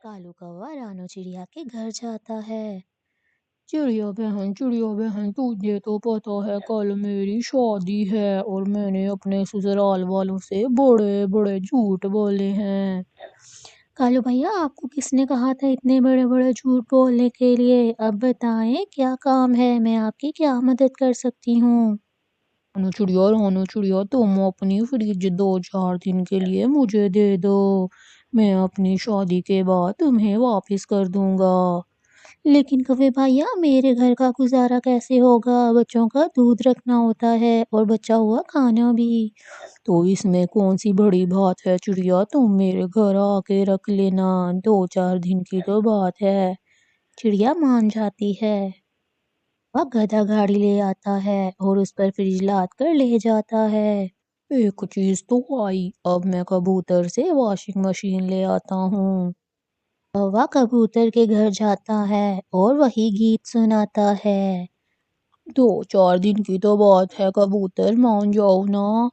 कालू कौवा रानो चिड़िया के घर जाता है। चिड़िया बहन तुझे तो पता है कल मेरी शादी है और मैंने अपने ससुराल वालों से बड़े बड़े झूठ बोले हैं। कालू भैया, आपको किसने कहा था इतने बड़े बड़े झूठ बोलने के लिए? अब बताएं क्या काम है, मैं आपकी क्या मदद कर सकती हूँ। रानू चिड़िया तुम अपनी फ्रिज 2-4 दिन के लिए मुझे दे दो। मैं अपनी शादी के बाद तुम्हें वापस कर दूंगा। लेकिन कौवे भैया, मेरे घर का गुजारा कैसे होगा? बच्चों का दूध रखना होता है और बचा हुआ खाना भी। तो इसमें कौन सी बड़ी बात है चिड़िया, तुम मेरे घर आके रख लेना। 2-4 दिन की तो बात है। चिड़िया मान जाती है। वह गधा गाड़ी ले आता है और उस पर फ्रिज लाद कर ले जाता है। एक चीज तो आई, अब मैं कबूतर से वॉशिंग मशीन ले आता हूँ। कौवा कबूतर के घर जाता है और वही गीत सुनाता है। 2-4 दिन की तो बात है, कबूतर मान जाओ ना।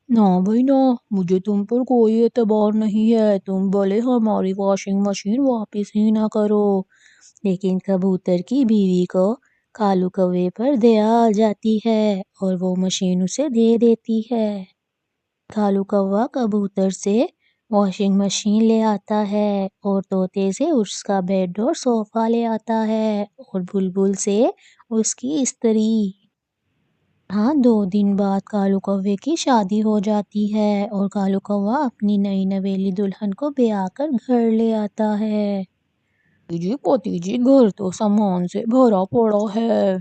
ना भाई ना, मुझे तुम पर कोई एतबार नहीं है, तुम बोले हमारी वॉशिंग मशीन वापस ही ना करो। लेकिन कबूतर की बीवी को कालू कौवे पर दया आ जाती है और वो मशीन उसे दे देती है। कालू कौवा कबूतर से वॉशिंग मशीन ले आता है और तोते से उसका बेड और सोफा ले आता है और बुलबुल से उसकी स्त्री। हाँ, 2 दिन बाद कालू कौवे की शादी हो जाती है और कालू कौवा अपनी नई नवेली दुल्हन को ब्याह कर घर ले आता है। पोती जी घर तो सामान से भरा पड़ा है।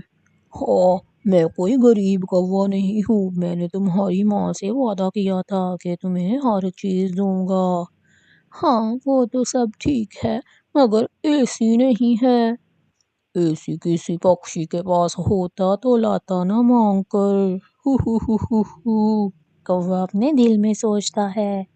हाँ, मैं कोई गरीब कौवा नहीं हूँ, मैंने तुम्हारी माँ से वादा किया था कि तुम्हें हर चीज दूंगा। हाँ, वो तो सब ठीक है, मगर एसी नहीं है। एसी किसी पक्षी के पास होता तो लाता ना मांग कर। हु कौवा अपने दिल में सोचता है।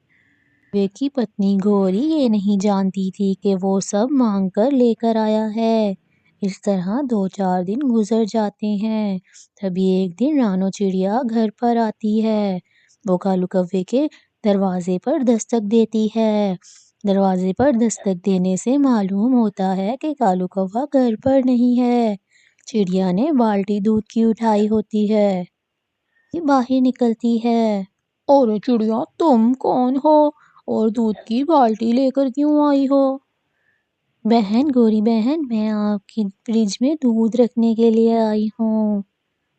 वे की पत्नी गौरी ये नहीं जानती थी कि वो सब मांग कर लेकर आया है। इस तरह 2-4 दिन गुजर जाते हैं। तभी एक दिन रानो चिड़िया घर पर आती है। वो कालू कौवे के दरवाजे पर दस्तक देती है। दरवाजे पर दस्तक देने से मालूम होता है कि कालू कौवा घर पर नहीं है। चिड़िया ने बाल्टी दूध की उठाई होती है। ये बाहर निकलती है। और चिड़िया, तुम कौन हो और दूध की बाल्टी लेकर क्यों आई हो? बहन, गौरी बहन, मैं आपकी फ्रिज में दूध रखने के लिए आई हूँ।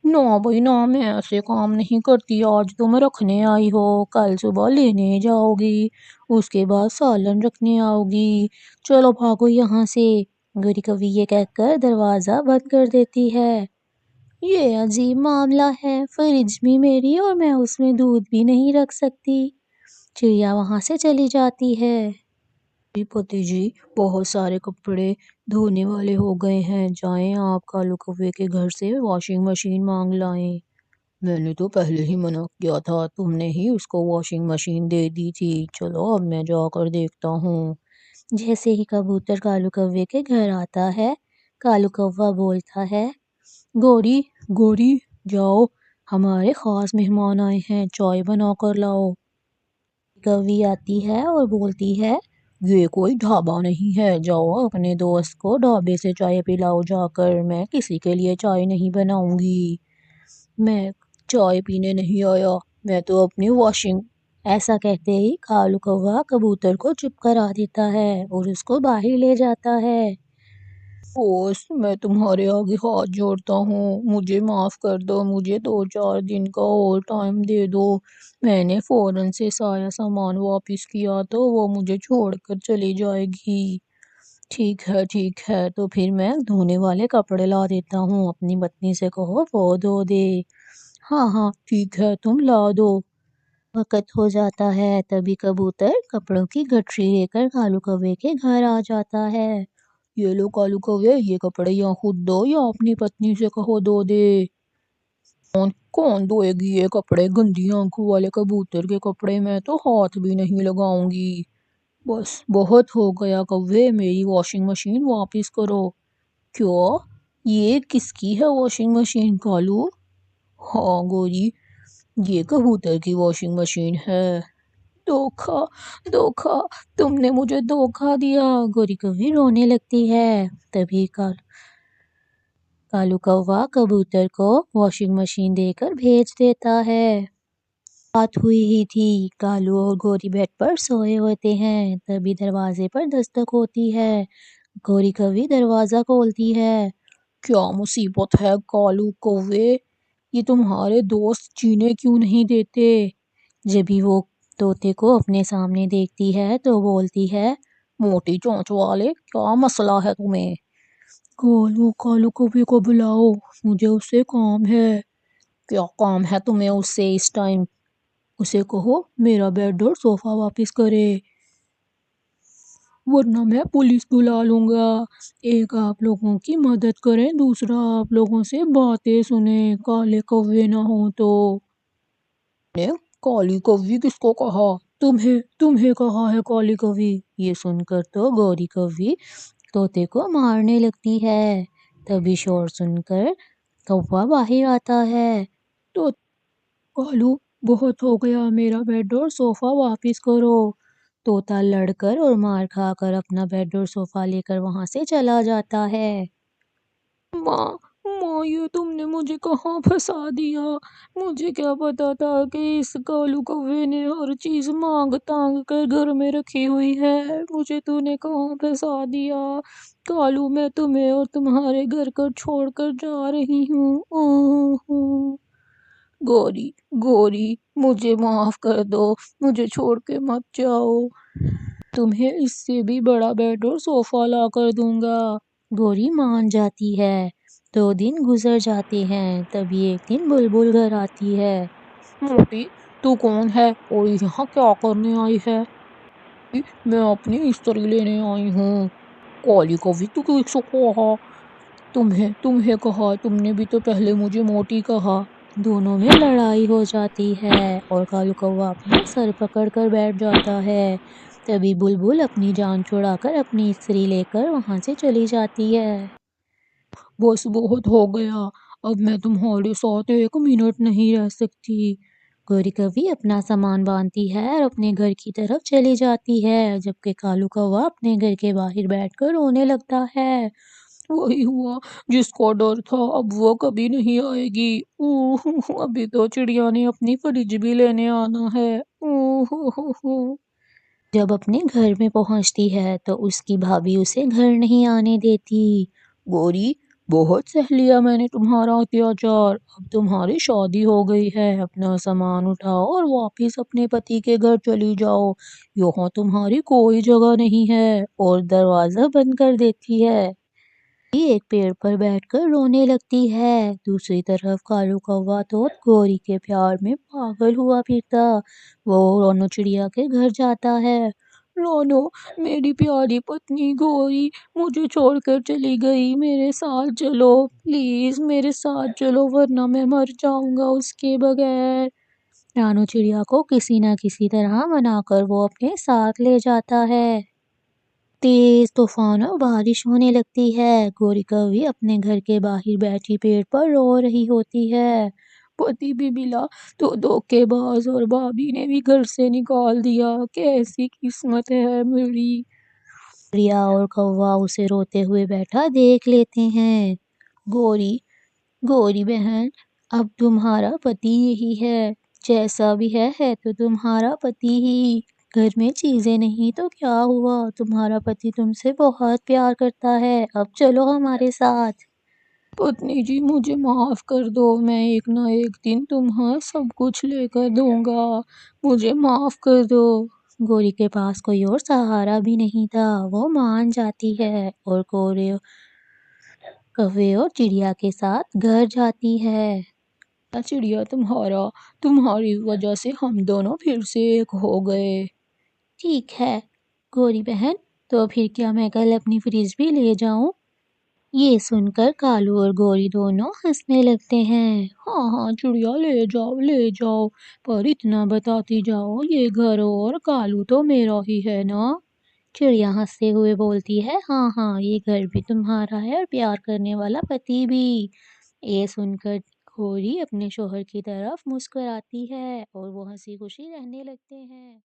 ना भाई ना, मैं ऐसे काम नहीं करती। आज तुम रखने आई हो, कल सुबह लेने जाओगी, उसके बाद सालन रखने आओगी। चलो भागो यहाँ से। गौरी कवि ये कहकर दरवाजा बंद कर देती है। ये अजीब मामला है, फ्रिज भी मेरी और मैं उसमें दूध भी नहीं रख सकती। चिड़िया वहां से चली जाती है। जी पति जी, बहुत सारे कपड़े धोने वाले हो गए हैं, जाएं आप कालू कौवे के घर से वॉशिंग मशीन मांग लाएं। मैंने तो पहले ही मना किया था, तुमने ही उसको वॉशिंग मशीन दे दी थी। चलो अब मैं जाकर देखता हूँ। जैसे ही कबूतर कालू कौवे के घर आता है, कालू कौवा बोलता है, गोरी गोरी, जाओ, हमारे खास मेहमान आए हैं, चाय बना कर लाओ। कवि आती है और बोलती है, ये कोई ढाबा नहीं है, जाओ अपने दोस्त को ढाबे से चाय पिलाओ जाकर, मैं किसी के लिए चाय नहीं बनाऊंगी। मैं चाय पीने नहीं आया, मैं तो अपनी वॉशिंग। ऐसा कहते ही कालू कौवा कबूतर को चुप करा देता है और उसको बाहर ले जाता है। बॉस, मैं तुम्हारे आगे हाथ जोड़ता हूँ, मुझे माफ कर दो, मुझे 2-4 दिन का और टाइम दे दो। मैंने फौरन से सारा सामान वापस किया तो वो मुझे छोड़कर चली जाएगी। ठीक है, तो फिर मैं धोने वाले कपड़े ला देता हूँ, अपनी पत्नी से कहो वो धो दे। हाँ हाँ ठीक है, तुम ला दो। वक़्त हो जाता है, तभी कबूतर कपड़ों की गठरी लेकर कालू कौवे के घर आ जाता है। ये लो कालू कौवे, ये कपड़े या खुद दो या अपनी पत्नी से कहो धो दे। कौन कौन धोएगी ये कपड़े, गंदी आंखों वाले कबूतर के कपड़े, मैं तो हाथ भी नहीं लगाऊंगी। बस बहुत हो गया कौवे, मेरी वॉशिंग मशीन वापस करो। क्यों, ये किसकी है वॉशिंग मशीन कालू? हाँ गोरी, ये कबूतर की वॉशिंग मशीन है। धोखा, धोखा, तुमने मुझे धोखा दिया। गौरी कौवी रोने लगती है। तभी कालू कौवा कबूतर को वॉशिंग मशीन देकर भेज देता है। रात हुई ही थी। कालू और गौरी बेड पर सोए होते हैं। तभी दरवाजे पर दस्तक होती है। गौरी कौवी दरवाजा खोलती है। क्या मुसीबत है कालू कौवे, ये तुम्हारे दोस्त जीने क्यों नहीं देते? जब भी वो तोते को अपने सामने देखती है तो बोलती है, मोटी चोंच वाले, क्या मसला है तुम्हें? कालू कौवे को बुलाओ, मुझे उससे काम है। क्या काम है तुम्हें उससे इस टाइम? उसे कहो मेरा बेड और सोफा वापस करे, वरना मैं पुलिस बुला लूंगा। एक आप लोगों की मदद करें, दूसरा आप लोगों से बातें सुने, काले कौवे ना हो तो। ने काली कौवी किसको कहा? तुम्हें तुम्हें कहा है काली कौवी। ये सुनकर तो गौरी कौवी तोते को मारने लगती है। तभी शोर सुनकर कौवा बाहर आता है। तो कालू, बहुत हो गया, मेरा बेड और सोफा वापस करो। तोता लड़कर और मार खाकर अपना बेड और सोफा लेकर वहां से चला जाता है। माँ, माँ, ये तुमने मुझे कहाँ फंसा दिया? मुझे क्या पता था कि इस कालू कौवे ने हर चीज मांग तांग कर घर में रखी हुई है। मुझे तूने कहाँ फंसा दिया? कालू, मैं तुम्हें और तुम्हारे घर को छोड़कर जा रही हूँ। गौरी, गौरी, मुझे माफ कर दो, मुझे छोड़ के मत जाओ। तुम्हें इससे भी बड़ा बेड और सोफा ला कर दूंगा। गौरी मान जाती है। 2 दिन गुजर जाते हैं। तभी एक दिन बुलबुल घर आती है। मोटी, तू कौन है और यहाँ क्या करने आई है? मैं अपनी स्त्री लेने आई हूँ। काली कौवी, तू किसको कहा? तुम्हें तुम्हें कहा, तुमने भी तो पहले मुझे मोटी कहा। दोनों में लड़ाई हो जाती है और कालू कौवा अपना सर पकड़ कर बैठ जाता है। तभी बुलबुल अपनी जान छुड़ाकर अपनी स्त्री लेकर वहां से चली जाती है। बस बहुत हो गया, अब मैं तुम्हारे साथ 1 मिनट नहीं रह सकती। गौरी कवि अपना सामान बांधती है और अपने घर की तरफ चली जाती है, जबकि कालू कौवा अपने घर के बाहर बैठकर रोने लगता है। वही हुआ जिसको डर था, अब वो कभी नहीं आएगी। अभी तो चिड़िया ने अपनी फ्रिज भी लेने आना है। जब अपने घर में पहुंचती है तो उसकी भाभी उसे घर नहीं आने देती। गौरी, बहुत सह लिया मैंने तुम्हारा अत्याचार, अब तुम्हारी शादी हो गई है, अपना सामान उठाओ और वापिस अपने पति के घर चली जाओ, यहाँ तुम्हारी कोई जगह नहीं है, और दरवाजा बंद कर देती है। एक पेड़ पर बैठकर रोने लगती है। दूसरी तरफ कालू कौवा तो गौरी के प्यार में पागल हुआ फिरता। वो रोनो चिड़िया के घर जाता है। रोनो, मेरी प्यारी पत्नी गौरी मुझे छोड़कर चली गई, मेरे साथ चलो, प्लीज मेरे साथ चलो, वरना मैं मर जाऊंगा उसके बगैर। रानू चिड़िया को किसी न किसी तरह मनाकर वो अपने साथ ले जाता है। तेज तूफान और बारिश होने लगती है। गौरी कौवी अपने घर के बाहर बैठी पेड़ पर रो रही होती है। पति भी मिला तो धोखेबाज, और भाभी ने भी घर से निकाल दिया, कैसी किस्मत है मेरी। रिया और कौवा उसे रोते हुए बैठा देख लेते हैं। गौरी, गौरी बहन, अब तुम्हारा पति यही है, जैसा भी है तो तुम्हारा पति ही। घर में चीजें नहीं तो क्या हुआ, तुम्हारा पति तुमसे बहुत प्यार करता है, अब चलो हमारे साथ। पत्नी जी, मुझे माफ कर दो, मैं एक ना एक दिन तुम्हें सब कुछ लेकर दूंगा, मुझे माफ कर दो। गौरी के पास कोई और सहारा भी नहीं था, वो मान जाती है और गौरी कौवे और चिड़िया के साथ घर जाती है। चिड़िया, तुम्हारी वजह से हम दोनों फिर से एक हो गए। ठीक है गौरी बहन, तो फिर क्या मैं कल अपनी फ्रिज भी ले जाऊं? ये सुनकर कालू और गौरी दोनों हंसने लगते हैं। हाँ हाँ चिड़िया, ले जाओ ले जाओ, पर इतना बताती जाओ ये घर और कालू तो मेरा ही है ना। चिड़िया हंसते हुए बोलती है, हाँ हाँ ये घर भी तुम्हारा है और प्यार करने वाला पति भी। ये सुनकर गौरी अपने शोहर की तरफ मुस्कुराती है और वो हंसी खुशी रहने लगते हैं।